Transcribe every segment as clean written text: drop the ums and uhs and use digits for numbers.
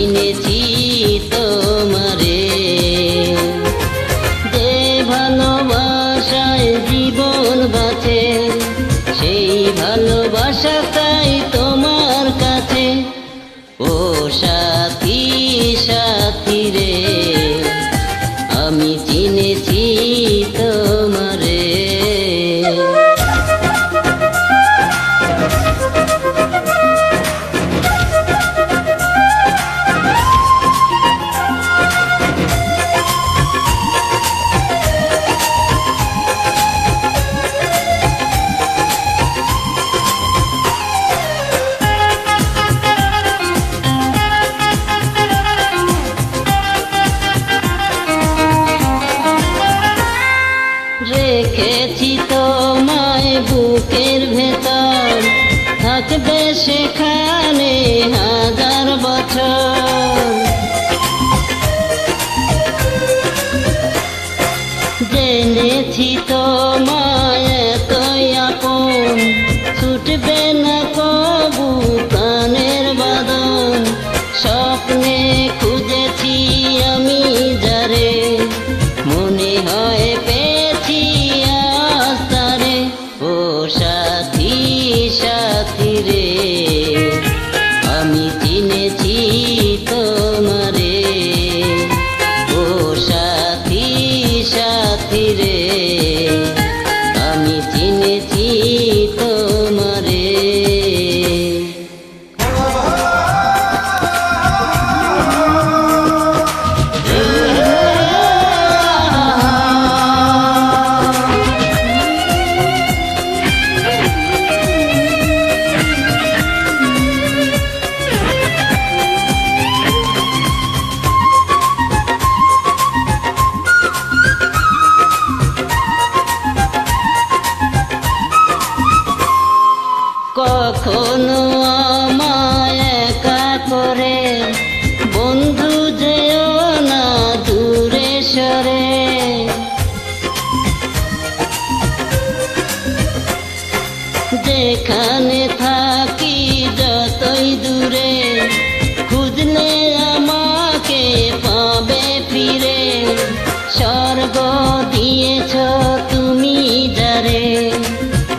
চিনেছি তোমারে। যে ভালোবাসায় জীবন বাঁচে সেই ভালোবাসাটাই তোমার কাছে। ও সাথী সাথী রে, আমি চিনেছি তোমারে। রেখেছি তোমায় বুকের ভেতর, থাকবে সেখানে হাজার বছর। জেনেছি তোমায় এতই আপন, ছুটবে না কবু প্রাণের বাঁধন। স্বপ্নে খুঁজেছি আমি যারে, মনে হয় পেয়েছি আজ তারে। ও সাথী সাথী রে, আমি চিনেছি তোমারে। ও সাথী সাথী রে, আমি চিনেছি তোমারে। কখনো আমায় একা করে বন্ধু যেও না দূরে সরে। যেখানে থাকি যতই দূরে, খুঁজলে আমাকে পাবে ফিরে। স্বর্গ দিয়েছ তুমি যারে,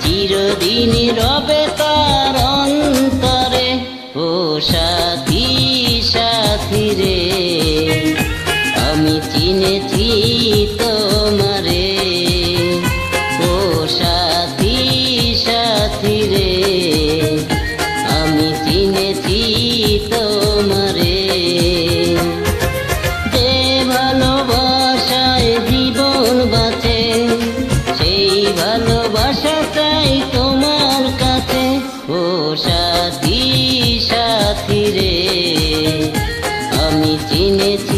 চিরদিন রবে তার অন্তরে। ও সাথী সাথী রে, আমি চিনেছি তোমারে। ও সাথী সাথী রে, আমি চিনেছি তোমারে। যে ভালোবাসায় জীবন বাঁচে সেই ভালোবাসাটাই তোমার কাছে। ও সাথী সাথী রে, আমি চিনেছি